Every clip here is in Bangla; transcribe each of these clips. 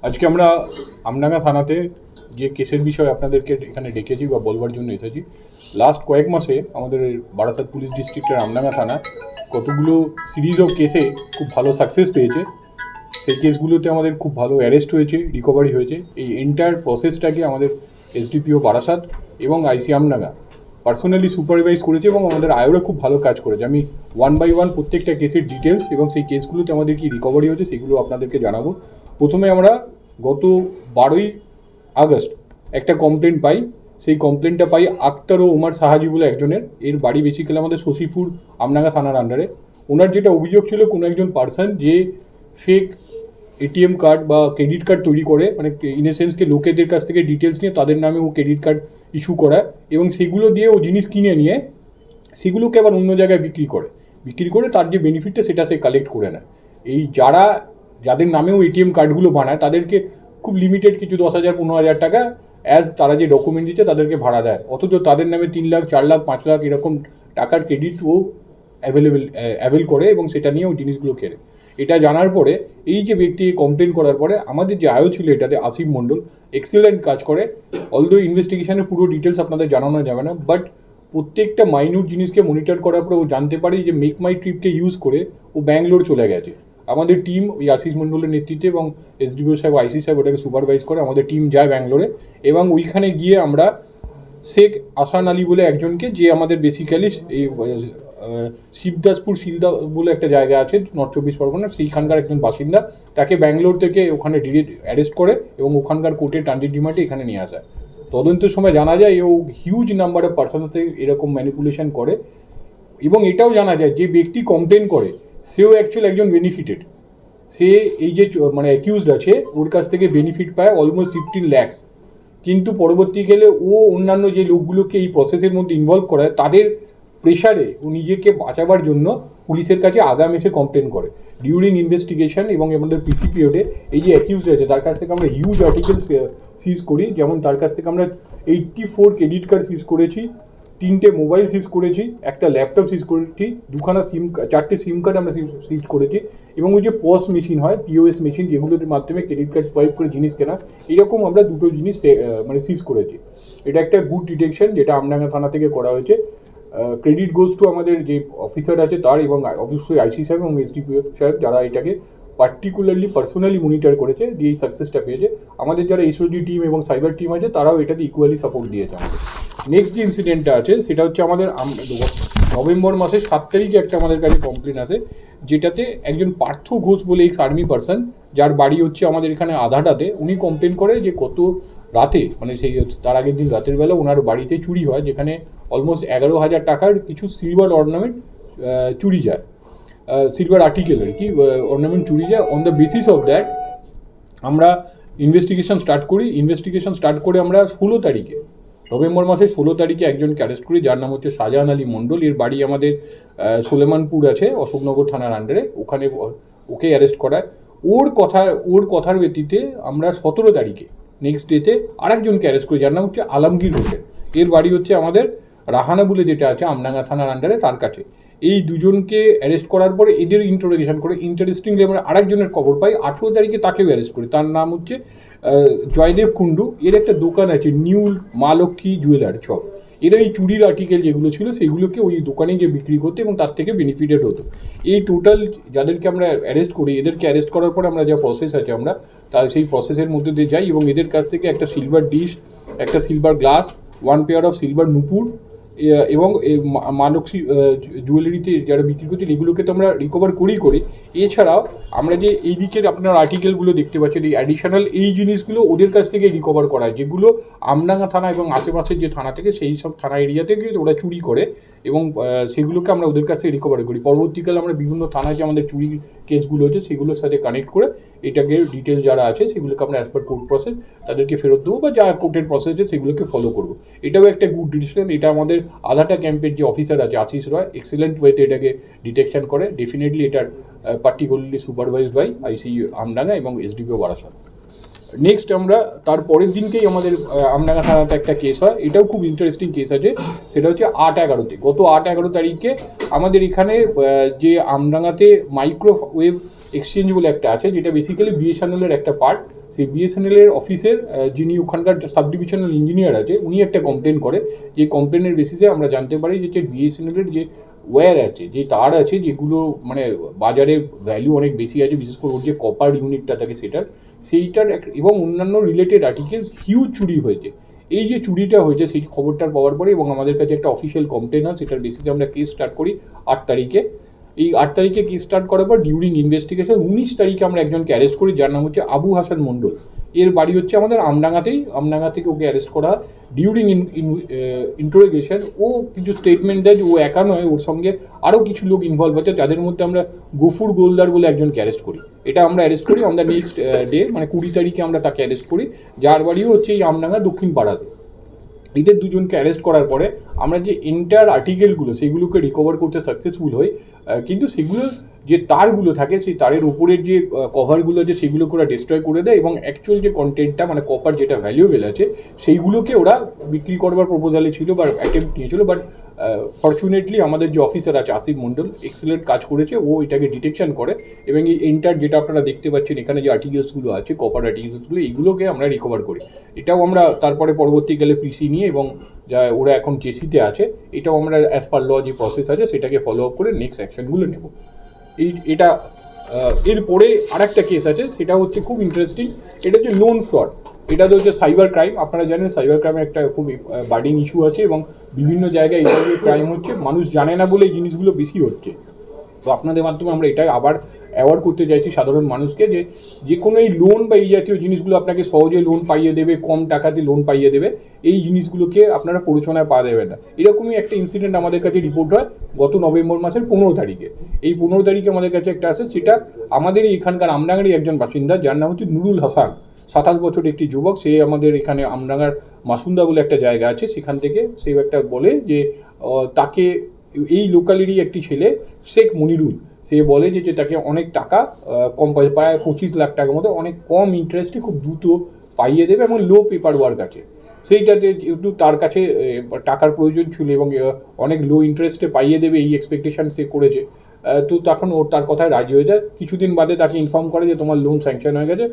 আজকে আমরা আমডাঙ্গা থানাতে যে কেসের বিষয়ে আপনাদেরকে এখানে ডেকেছি বা বলবার জন্য এসেছি। লাস্ট কয়েক মাসে আমাদের বারাসাত পুলিশ ডিস্ট্রিক্টের আমডাঙ্গা থানা কতগুলো সিরিজ অফ কেসে খুব ভালো সাকসেস পেয়েছে। সেই কেসগুলোতে আমাদের খুব ভালো অ্যারেস্ট হয়েছে, রিকভারি হয়েছে। এই এন্টায়ার প্রসেসটাকে আমাদের এসডিপিও বারাসাত এবং আইসি আমডাঙ্গা পার্সোনালি সুপারভাইজ করেছে এবং আমাদের আয়োরা খুব ভালো কাজ করেছে। আমি ওয়ান বাই ওয়ান প্রত্যেকটা কেসের ডিটেলস এবং সেই কেসগুলোতে আমাদের কি রিকভারি হয়েছে সেগুলো আপনাদেরকে জানাবো। প্রথমে আমরা গত 12ই আগস্ট একটা কমপ্লেন পাই। সেই কমপ্লেনটা পাই আক্তার ও উমার সাহাজি বলে একজনের। এর বাড়ি বেসিক্যালি আমাদের শশীপুর আমডাঙ্গা থানার আন্ডারে। ওনার যেটা অভিযোগ ছিল, কোনো একজন পার্সন যে ফেক এটিএম কার্ড বা ক্রেডিট কার্ড তৈরি করে, মানে ইন এ সেন্সকে লোকেদের কাছ থেকে ডিটেলস নিয়ে তাদের নামে ও ক্রেডিট কার্ড ইস্যু করায় এবং সেগুলো দিয়ে ও জিনিস কিনে নিয়ে সেগুলোকে আবার অন্য জায়গায় বিক্রি করে তার যে বেনিফিটটা সেটা সে কালেক্ট করে নেয়। এই যাদের নামেও এটিএম কার্ডগুলো বানায় তাদেরকে খুব লিমিটেড কিছু 10,000 15,000 টাকা তারা যে ডকুমেন্ট দিচ্ছে তাদেরকে ভাড়া দেয়, অথচ তাদের নামে 3 লাখ 4 লাখ 5 লাখ এরকম টাকার ক্রেডিট ও অ্যাভেল করে এবং সেটা নিয়ে ও জিনিসগুলো কেনে। এটা জানার পরে এই যে ব্যক্তি কমপ্লেন করার পরে আমাদের যে আয়ো ছিল এটাতে আসিফ মণ্ডল এক্সেলেন্ট কাজ করে। অলদো ইনভেস্টিগেশনের পুরো ডিটেলস আপনাদের জানানো যাবে না, বাট প্রত্যেকটা মাইনিউট জিনিসকে মনিটর করার পরে ও জানতে পারে যে মেক মাই ট্রিপকে ইউজ করে ও ব্যাঙ্গালোর চলে গেছে। আমাদের টিম ওই আশিস মণ্ডলের নেতৃত্বে এবং এসডিপিও সাহেব আইসি সাহেব ওটাকে সুপারভাইজ করে। আমাদের টিম যায় ব্যাঙ্গালোরে এবং ওইখানে গিয়ে আমরা শেখ আসান আলী বলে একজনকে, যে আমাদের বেসিক্যালি এই শিবদাসপুর শিলদা বলে একটা জায়গা আছে নর্থ 24 পরগনা, সেইখানকার একজন বাসিন্দা, তাকে ব্যাঙ্গালোর থেকে ওখানে ডিরেক্ট অ্যারেস্ট করে এবং ওখানকার কোর্টে ট্রানজিট রিমান্ডে এখানে নিয়ে আসা। তদন্তের সময় জানা যায় ও হিউজ নাম্বারে পার্সনতে এরকম ম্যানিপুলেশন করে এবং এটাও জানা যায় যে ব্যক্তি কমপ্লেন করে সেও অ্যাকচুয়ালি একজন বেনিফিটেড। সে এই যে মানে অ্যাকিউজড আছে ওর কাছ থেকে বেনিফিট পায় অলমোস্ট 15 lakhs, কিন্তু পরবর্তীকালে ও অন্যান্য যে লোকগুলোকে এই প্রসেসের মধ্যে ইনভলভ করায় তাদের প্রেশারে ও নিজেকে বাঁচাবার জন্য পুলিশের কাছে আগাম এসে কমপ্লেন করে। ডিউরিং ইনভেস্টিগেশন এবং আমাদের পিসি পিরিয়ডে এই যে অ্যাকিউজড আছে তার কাছ থেকে আমরা হিউজ আর্টিকেলস সিজ করি। যেমন তার কাছ থেকে আমরা 84 ক্রেডিট কার্ড সিজ করেছি, 3টে মোবাইল সিজ করেছি, একটা ল্যাপটপ সিজ করেছি, 4টে সিম কার্ড আমরা সিজ করেছি এবং ওই যে পস মেশিন হয়, পিওএস মেশিন, যেগুলোর মাধ্যমে ক্রেডিট কার্ড সোয়াইপ করে জিনিস কেনা, এরকম আমরা 2টো জিনিস মানে সিজ করেছি। এটা একটা গুড ডিটেকশন যেটা আমডাঙ্গা থানা থেকে করা হয়েছে। ক্রেডিট গোজ টু আমাদের যে অফিসার আছে তার এবং অবশ্যই আইসি সাহেব এবং এসডিপিও সাহেব যারা এটাকে পার্টিকুলারলি পার্সোনালি মনিটর করেছে, যে এই সাকসেসটা পেয়েছে। আমাদের যারা এসওজি টিম এবং সাইবার টিম আছে তারাও এটাতে ইকুয়ালি সাপোর্ট দিয়েছে আমাদের। নেক্সট যে ইনসিডেন্টটা আছে সেটা হচ্ছে আমাদের নভেম্বর মাসের 7 তারিখে একটা আমাদের কাছে কমপ্লেন আসে, যেটাতে একজন পার্থ ঘোষ বলে এক্স আর্মি পার্সন, যার বাড়ি হচ্ছে আমাদের এখানে আধাটাতে, উনি কমপ্লেন করে যে কত রাতে, মানে সেই তার আগের দিন রাতের বেলা ওনার বাড়িতে চুরি হয়, যেখানে অলমোস্ট 11,000 টাকার কিছু সিলভার অর্নামেন্ট চুরি যায়, সিলভার আর্টিকেল আর কি অর্নামেন্ট চুরি যায়। On the basis of that আমরা ইনভেস্টিগেশন স্টার্ট করে আমরা 16 তারিখে, নভেম্বর মাসের 16 তারিখে একজনকে অ্যারেস্ট করি, যার নাম হচ্ছে শাহজাহান আলী মণ্ডল। এর বাড়ি আমাদের সোলেমানপুর আছে, অশোকনগর থানার আন্ডারে। ওখানে ওকে অ্যারেস্ট করায়। ওর কথার ভিত্তিতে আমরা 17 তারিখে নেক্সট ডেতে আরেকজনকে অ্যারেস্ট করি, যার নাম হচ্ছে আলমগীর হোসেন। এর বাড়ি হচ্ছে আমাদের রাহানা বলে যেটা আছে আমডাঙ্গা থানার আন্ডারে, তার কাছে। এই দুজনকে অ্যারেস্ট করার পরে এদের ইন্টারোগেশন করে ইন্টারেস্টিংলি আমরা আরেকজনের খবর পাই, 18 তারিখে তাকেও অ্যারেস্ট করি। তার নাম হচ্ছে জয়দেব কুণ্ডু। এর একটা দোকান আছে নিউ মা লক্ষ্মী জুয়েলার শপ। এর এই চুরির আর্টিকেল যেগুলো ছিল সেগুলোকে ওই দোকানে গিয়ে বিক্রি করতো এবং তার থেকে বেনিফিটেড হতো। এই টোটাল যাদেরকে আমরা অ্যারেস্ট করি, এদেরকে অ্যারেস্ট করার পর আমরা যা প্রসেস আছে আমরা তার সেই প্রসেসের মধ্যে দিয়ে যাই এবং এদের কাছ থেকে একটা সিলভার ডিশ, একটা silver glass, 1 pair of silver নুপুর এবং মা লক্ষ্মী জুয়েলারিতে যারা বিক্রি করছেন এগুলোকে তো আমরা রিকভার করি। এছাড়াও আমরা যে এই দিকের আপনার আর্টিকেলগুলো দেখতে পাচ্ছেন, এই অ্যাডিশনাল এই জিনিসগুলো ওদের কাছ থেকে রিকভার করা হয়, যেগুলো আমডাঙ্গা থানা এবং আশেপাশের যে থানা থেকে সেই সব থানা এরিয়া থেকে ওরা চুরি করে এবং সেগুলোকে আমরা ওদের কাছ থেকে রিকভার করি। পরবর্তীকালে আমরা বিভিন্ন থানায় যে আমাদের চুরি কেসগুলো হচ্ছে সেগুলোর সাথে কানেক্ট করে এটাকে ডিটেলস যারা আছে সেগুলোকে আমরা অ্যাজ পার কোর্ট প্রসেস তাদেরকে ফেরত দেবো বা যা কোর্টের প্রসেস আছে সেগুলোকে ফলো করবো। এটাও একটা গুড ডিসিশন। এটা আমাদের আধাটা ক্যাম্পের যে অফিসার আছে আশিস রয় এক্সেলেন্ট ওয়েতে এটাকে ডিটেকশন করে। ডেফিনেটলি এটার particularly supervised by IC Amdanga এবং এসডিপিও বারাসাত। নেক্সট আমরা তার পরের দিনকেই আমাদের আমডাঙ্গা থানাতে একটা কেস হয়, এটাও খুব ইন্টারেস্টিং কেস আছে। সেটা হচ্ছে 8/11-তে, গত 8/11 তারিখে আমাদের এখানে যে আমডাঙ্গাতে মাইক্রোওয়েভ এক্সচেঞ্জ বলে একটা আছে, যেটা বেসিক্যালি বিএসএনএলের একটা পার্ট। সেই বিএসএনএলের অফিসের যিনি ওখানকার সাব ডিভিশনাল ইঞ্জিনিয়ার আছে, উনি একটা কমপ্লেন করে। যে কমপ্লেনের বেসিসে আমরা জানতে পারি যে বিএসএনএলের যে ওয়্যার আছে, যে তার আছে, যেগুলো মানে বাজারে ভ্যালু অনেক বেশি আছে, বিশেষ করে ওর যে কপার ইউনিটটা থাকে সেইটার এবং অন্যান্য রিলেটেড আর্টিকেলস হিউজ চুরি হয়েছে। এই যে চুরিটা হয়েছে সেই খবরটা পাওয়ার পরে এবং আমাদের কাছে একটা অফিসিয়াল কমপ্লেন হয়, সেটার বেসিসে আমরা কেস স্টার্ট করি 8 তারিখে। এই 8 তারিখে কেস স্টার্ট করার পর ডিউরিং ইনভেস্টিগেশন 19 তারিখে আমরা একজনকে অ্যারেস্ট করি, যার নাম হচ্ছে আবু হাসান মণ্ডল। এর বাড়ি হচ্ছে আমাদের আমডাঙ্গাতেই। আমডাঙ্গা থেকে ওকে অ্যারেস্ট করা। ডিউরিং ইন্টারোগেশন ও কিছু স্টেটমেন্ট দেয় যে ও একা নয়, ওর সঙ্গে আরও কিছু লোক ইনভলভ আছে, যাদের মধ্যে আমরা গফুর গোলদার বলে একজনকে অ্যারেস্ট করি। এটা আমরা অ্যারেস্ট করি অন দ্য নেক্সট ডে, মানে 20 তারিখে আমরা তাকে অ্যারেস্ট করি, যার বাড়িও হচ্ছে এই আমডাঙ্গা দক্ষিণ পাড়াতে। এদের দুজনকে অ্যারেস্ট করার পরে আমরা যে এন্টায়ার আর্টিকেলগুলো সেগুলোকে রিকভার করতে সাকসেসফুল হই, কিন্তু সেগুলো যে তারগুলো থাকে সেই তারের উপরের যে কভারগুলো আছে সেগুলো ওরা ডিস্ট্রয় করে দেয় এবং অ্যাকচুয়াল যে কন্টেন্টটা মানে কপার যেটা ভ্যালুয়েবল আছে সেইগুলোকে ওরা বিক্রি করবার প্রপোজালে ছিল বা অ্যাটেম্প্ট নিয়েছিল। বাট ফর্চুনেটলি আমাদের যে অফিসার আছে আসিফ মণ্ডল এক্সেলেন্ট কাজ করেছে, ও এটাকে ডিটেকশন করে এবং এই এন্টার যেটা আপনারা দেখতে পাচ্ছেন এখানে যে আর্টিকেলসগুলো আছে, কপার আর্টিকেলসগুলো, এইগুলোকে আমরা রিকভার করি। এটাও আমরা তারপরে পরবর্তীকালে পিসি নিয়ে এবং যা ওরা এখন জেসিতে আছে, এটাও আমরা অ্যাজ পার ল যে প্রসেস আছে সেটাকে ফলো আপ করে নেক্সট অ্যাকশনগুলো নেব। এটা এরপরে আরেকটা কেস আছে, সেটা হচ্ছে খুব ইন্টারেস্টিং। এটা হচ্ছে লোন ফ্রড। এটা তো হচ্ছে সাইবার ক্রাইম। আপনারা জানেন সাইবার ক্রাইমের একটা খুব বার্ডিং ইস্যু আছে এবং বিভিন্ন জায়গায় এই ধরনের ক্রাইম হচ্ছে, মানুষ জানে না বলে এই জিনিসগুলো বেশি হচ্ছে। তো আপনাদের মাধ্যমে আমরা এটা আবার অ্যাওয়ার্ড করতে চাইছি সাধারণ মানুষকে যে কোনো এই লোন বা এই জাতীয় জিনিসগুলো আপনাকে সহজে লোন পাইয়ে দেবে, কম টাকাতে লোন পাইয়ে দেবে, এই জিনিসগুলোকে আপনারা প্ররোচনায় পা দেবেন না। এরকমই একটা ইনসিডেন্ট আমাদের কাছে রিপোর্ট হয় গত নভেম্বর মাসের 15 তারিখে। এই 15 তারিখে আমাদের কাছে একটা আসে, সেটা আমাদেরই এখানকার আমডাঙ্গারই একজন বাসিন্দা, যার নাম হচ্ছে নুরুল হাসান, 27 বছর একটি যুবক। সে আমাদের এখানে আমডাঙ্গার মাসুন্দা বলে একটা জায়গা আছে, সেখান থেকে সে একটা বলে যে তাকে এই লোকালেরই একটি ছেলে শেখ মনিরুল, সে বলে যে তাকে অনেক টাকা কম প্রায় 25 লাখ টাকার মতো অনেক কম ইন্টারেস্টে খুব দ্রুত পাইয়ে দেবে এবং লো পেপার ওয়ার্ক আছে। সেইটাতে যেহেতু তার কাছে টাকার প্রয়োজন ছিল এবং অনেক লো ইন্টারেস্টে পাইয়ে দেবে এই এক্সপেকটেশন সে করেছে, তো তখন ও তার কথায় রাজি হয়ে যায়। কিছুদিন বাদে তাকে ইনফর্ম করে যে তোমার লোন স্যাংশন হয়ে গেছে,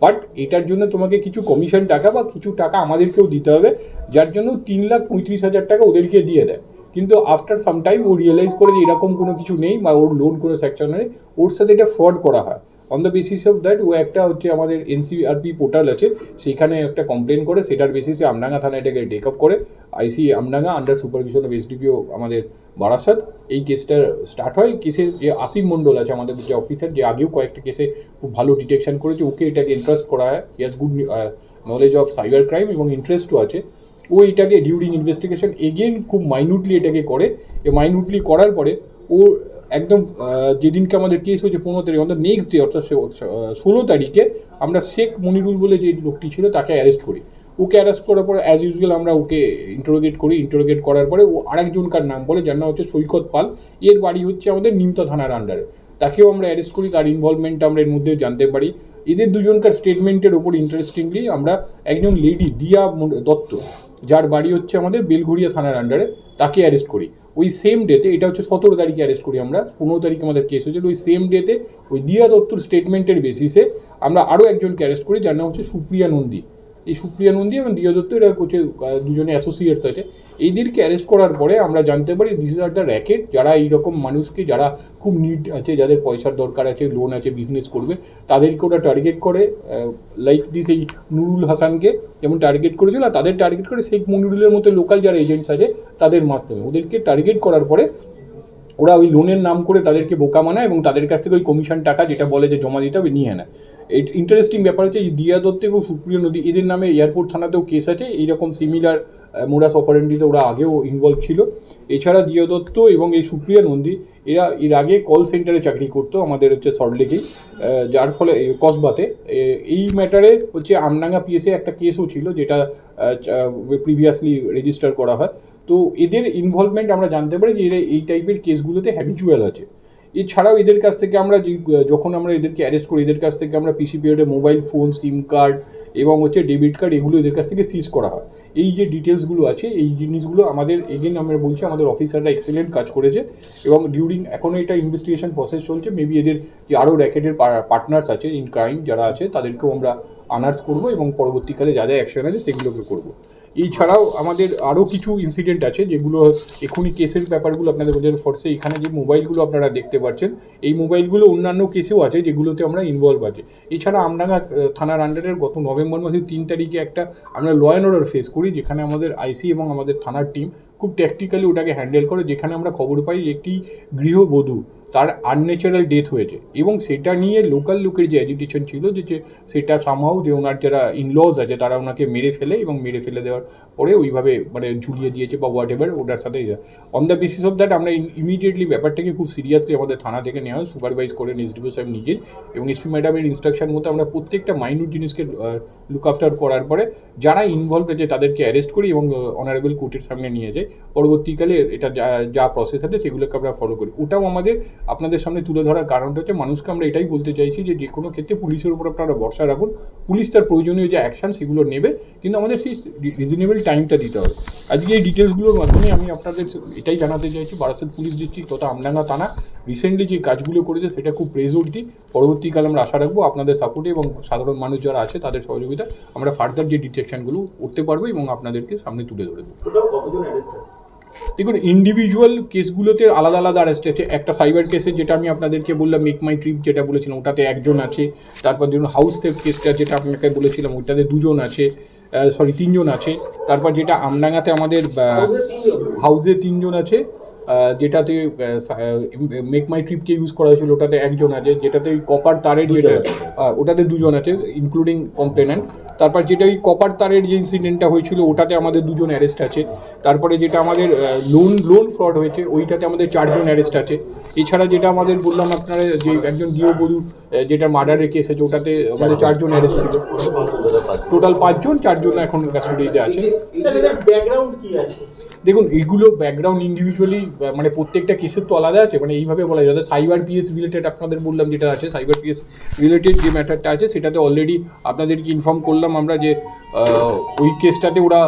বাট এটার জন্য তোমাকে কিছু কমিশন টাকা বা কিছু টাকা আমাদেরকেও দিতে হবে, যার জন্য 3,35,000 টাকা ওদেরকে দিয়ে দেয়। কিন্তু আফটার সাম টাইম ও রিয়েলাইজ করে যে এরকম কোনো কিছু নেই বা ওর লোন কোনো সেকশন নেই, ওর সাথে এটা ফ্রড করা হয়। On the basis of that ও একটা হচ্ছে আমাদের এনসিআরপি পোর্টাল আছে, সেখানে একটা কমপ্লেন করে, সেটার বেসিসে আমডাঙ্গা থানা এটাকে টেক আপ করে। IC Amdanga under supervision of SDPO আমাদের বারাসাত এই কেসটা স্টার্ট হয়। কেসের যে আসিফ মণ্ডল আছে আমাদের যে অফিসার, যে আগেও কয়েকটা কেসে খুব ভালো ডিটেকশন করেছে, ওকে এটাকে ইন্টারেস্ট করা হয়। He has good knowledge of cyber crime এবং ইন্টারেস্টও আছে। ও এটাকে ডিউরিং ইনভেস্টিগেশন এগেন খুব মাইনিউটলি এটাকে করে। মাইনিউটলি করার পরে ও একদম যেদিনকে আমাদের কেস হয়েছে 15 তারিখ, আমাদের নেক্সট ডে অর্থাৎ 16 তারিখে আমরা শেখ মনিরুল বলে যে লোকটি ছিল তাকে অ্যারেস্ট করি। ওকে অ্যারেস্ট করার পরে অ্যাজ ইউজুয়াল আমরা ওকে ইন্টারোগেট করি। ইন্টারোগেট করার পরে ও আরেকজনকার নাম বলে, যার নাম হচ্ছে সৈকত পাল। এর বাড়ি হচ্ছে আমাদের নিমতা থানার আন্ডারে। তাকেও আমরা অ্যারেস্ট করি, তার ইনভলভমেন্টটা আমরা এর মধ্যে জানতে পারি। এদের দুজনকার স্টেটমেন্টের ওপর ইন্টারেস্টিংলি আমরা একজন লেডি দিয়া দত্ত, যার বাড়ি হচ্ছে আমাদের বেলঘড়িয়া থানার আন্ডারে, তাকে অ্যারেস্ট করি। ওই সেম ডেতে, এটা হচ্ছে 17 তারিখে অ্যারেস্ট করি আমরা, 15 তারিখে আমাদের কেস হয়েছিল। ওই সেম ডেতে ওই দিয়া দত্তর স্টেটমেন্টের বেসিসে আমরা আরও একজনকে অ্যারেস্ট করি, যার নাম হচ্ছে সুপ্রিয়া নন্দী। এই সুপ্রিয়া নন্দী এবং দিয়া দত্ত এরা হচ্ছে দুজনে অ্যাসোসিয়েটস আছে। এইদেরকে অ্যারেস্ট করার পরে আমরা জানতে পারি this is are the racket, যারা এইরকম মানুষকে, যারা খুব নিড আছে, যাদের পয়সার দরকার আছে, লোন আছে, বিজনেস করবে, তাদেরকে ওরা টার্গেট করে। লাইক দিস এই নুরুল হাসানকে যেমন টার্গেট করেছিল, আর তাদের টার্গেট করে শেখ মনিরুলের মতো লোকাল যারা এজেন্টস আছে তাদের মাধ্যমে ওদেরকে টার্গেট করার পরে ওরা ওই লোনের নাম করে তাদেরকে বোকা মানায় এবং তাদের কাছ থেকে ওই কমিশন টাকা যেটা বলে যে জমা দিতে হবে নিয়ে নেয়। এই ইন্টারেস্টিং ব্যাপার হচ্ছে দিয়া দত্ত এবং সুপ্রিয় নদী, এদের নামে এয়ারপোর্ট থানাতেও কেস আছে। এইরকম সিমিলার মোডাস অপারেন্ডিতে ওরা আগেও ইনভলভ ছিল। এছাড়া দিয়া দত্ত এবং এই সুপ্রিয়া নন্দী এরা এর আগে কল সেন্টারে চাকরি করতো আমাদের হচ্ছে সল্টলেকেই, যার ফলে কসবাতে। এই ম্যাটারে হচ্ছে আমডাঙ্গা পিএসএ একটা কেসও ছিল, যেটা প্রিভিয়াসলি রেজিস্টার করা হয়। তো এদের ইনভলভমেন্ট আমরা জানতে পারি যে এরা এই টাইপের কেসগুলোতে হ্যাবিচুয়াল আছে। এছাড়াও এদের কাছ থেকে আমরা যখন আমরা এদেরকে অ্যারেস্ট করি, এদের কাছ থেকে আমরা পিসি পিরিয়ডে মোবাইল ফোন, সিম কার্ড এবং হচ্ছে ডেবিট কার্ড, এগুলো এদের কাছ থেকে সিজ করা হয়। এই যে ডিটেলসগুলো আছে, এই জিনিসগুলো আমাদের এগেন আমরা বলছি আমাদের অফিসাররা এক্সেলেন্ট কাজ করেছে, এবং ডিউরিং এখনও এটা ইনভেস্টিগেশন প্রসেস চলছে। মেবি এদের যে আরও র্যাকেটের পার্টনার্স আছে ইন ক্রাইম যারা আছে, তাদেরকেও আমরা আনার্স করবো এবং পরবর্তীকালে যা যা অ্যাকশন আছে সেগুলোকে করবো। এছাড়াও আমাদের আরও কিছু ইনসিডেন্ট আছে যেগুলো এখনই কেসের ব্যাপারগুলো আপনাদের বোঝার ফোর্সে। এখানে যে মোবাইলগুলো আপনারা দেখতে পাচ্ছেন, এই মোবাইলগুলো অন্যান্য কেসেও আছে যেগুলোতে আমরা ইনভলভ আছে। এছাড়া আমডাঙ্গা থানার আন্ডারের গত নভেম্বর মাসের 3 তারিখে একটা আমরা ল অ্যান্ড অর্ডার ফেস করি, যেখানে আমাদের আইসি এবং আমাদের থানার টিম খুব ট্যাকটিক্যালি ওটাকে হ্যান্ডেল করে, যেখানে আমরা খবর পাই যে একটি গৃহবধূ তার আনন্যাচারাল ডেথ হয়েছে, এবং সেটা নিয়ে লোকাল লোকের যে অ্যাজিটেশন ছিল যে সেটা সামহাউ যে ওনার যারা ইনলজ আছে তারা ওনাকে মেরে ফেলে, এবং মেরে ফেলে দেওয়ার পরে ওইভাবে মানে ঝুলিয়ে দিয়েছে বা হোয়াট এভার, ওটার সাথে on the basis of that আমরা ইমিডিয়েটলি ব্যাপারটাকে খুব সিরিয়াসলি আমাদের থানা থেকে নেওয়া হয়, সুপারভাইজ করেন এসডিও সাহেব নিজের, এবং এসপি ম্যাডামের ইনস্ট্রাকশন মতো আমরা প্রত্যেকটা মাইনিউট জিনিসকে লুক আফটার করার পরে যারা ইনভলভ আছে তাদেরকে অ্যারেস্ট করি এবং অনারেবল কোর্টের সামনে নিয়ে যাই। পরবর্তীকালে এটা যা প্রসেস আছে সেগুলোকে আমরা ফলো করি। ওটাও আমাদের আপনাদের সামনে তুলে ধরার কারণটা হচ্ছে মানুষকে আমরা এটাই বলতে চাইছি যে যে কোনো ক্ষেত্রে পুলিশের উপর আপনারা ভরসা রাখুন, পুলিশ তার প্রয়োজনীয় যে অ্যাকশান সেগুলো নেবে, কিন্তু আমাদের সেই রিজনেবল টাইমটা দিতে হবে। আজকে এই ডিটেলসগুলোর মাধ্যমে আমি আপনাদের এটাই জানাতে চাইছি, বারাসাত পুলিশ ডিস্ট্রিক্ট তথা আমডাঙ্গা থানা রিসেন্টলি যে কাজগুলো করেছে সেটা খুব প্রেজওর্দি। পরবর্তীকালে আমরা আশা রাখবো আপনাদের সাপোর্টে এবং সাধারণ মানুষ যারা আছে তাদের সহযোগিতা আমরা ফার্দার যে ডিটেকশনগুলো করতে পারবো এবং আপনাদেরকে সামনে তুলে ধরে দেবো। দেখুন, ইন্ডিভিজুয়াল কেসগুলোতে আলাদা আলাদা অ্যারেস্ট আছে। একটা সাইবার কেসে যেটা আমি আপনাদেরকে বললাম, মেক মাই ট্রিপ যেটা বলেছিলাম, ওটাতে একজন আছে। তারপর ধরুন হাউস থেফট কেসটা যেটা আপনাকে বলেছিলাম, ওটাতে 2 জন আছে, 3 জন আছে। তারপর যেটা আমডাঙ্গাতে আমাদের হাউসে 3 জন আছে, যেটাতে মেক মাই ট্রিপকে ইউজ করা হয়েছিল ওটাতে 1 জন আছে, যেটাতে ওই কপার তারের যেটা ওটাতে 2 জন আছে ইনক্লুডিং কমপ্লেনেন্ট। তারপর যেটা ওই কপার তারের যে ইনসিডেন্টটা হয়েছিল ওটাতে আমাদের 2 জন অ্যারেস্ট আছে। তারপরে যেটা আমাদের লোন ফ্রড হয়েছে ওইটাতে আমাদের 4 জন অ্যারেস্ট আছে। এছাড়া যেটা আমাদের বললাম আপনারা যে একজন গৃহবধূ যেটা মার্ডারের কেস আছে ওটাতে আমাদের 4 জন অ্যারেস্ট ছিল, টোটাল 5 জন, 4 জন এখন কাস্টোডিতে আছে। দেখুন, এইগুলো ব্যাকগ্রাউন্ড ইন্ডিভিজুয়ালি মানে প্রত্যেকটা কেসের তো আলাদা আছে, মানে এইভাবে বলা যায়। সাইবার পিএস রিলেটেড আপনাদের বললাম যেটা আছে, সাইবার পিএস রিলেটেড যে ম্যাটারটা আছে সেটাতে অলরেডি আপনাদেরকে ইনফর্ম করলাম আমরা যে ওই কেসটাতে ওরা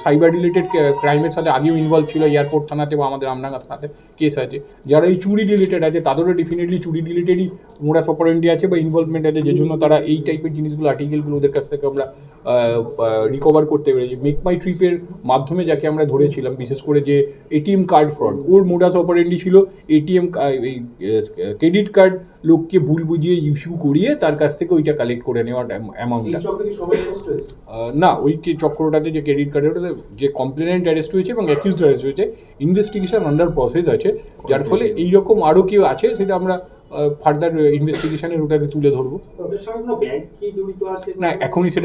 সাইবার রিলেটেড ক্রাইমের সাথে আগেও ইনভলভ ছিল, এয়ারপোর্ট থানাতে বা আমাদের আমডাঙ্গা থানাতে কেস আছে। যারা এই চুরি রিলেটেড আছে তাদেরও ডেফিনেটলি চুরি রিলেটেডই মোডাস অপারেন্ডি আছে বা ইনভলভমেন্ট আছে, যে জন্য তারা এই টাইপের জিনিসগুলো আর্টিকেলগুলো ওদের কাছ থেকে আমরা রিকভার করতে পেরেছি। মেক মাই ট্রিপের মাধ্যমে যাকে আমরা ধরেছিলাম, বিশেষ করে যে এটিএম কার্ড ফ্রড, ওর মোডাস অপারেন্ডি ছিল এটিএম এই ক্রেডিট কার্ড লোককে ভুল বুঝিয়ে ইস্যু করিয়ে তার কাছ থেকে ওইটা কালেক্ট করে নেওয়ার অ্যামাউন্টটা। না, ওই চক্রটাতে যে ক্রেডিট কার্ডের ওটাতে যে কমপ্লেনেন্ট অ্যারেস্ট হয়েছে এবং অ্যাকিউজড অ্যারেস্ট হয়েছে, ইনভেস্টিগেশন আন্ডার প্রসেস আছে, যার ফলে এইরকম আরও কেউ আছে সেটা আমরা ফার্দার ইনভেস্টিগেশনের ওটাকে তুলে ধরবো। না, এখনই সেটা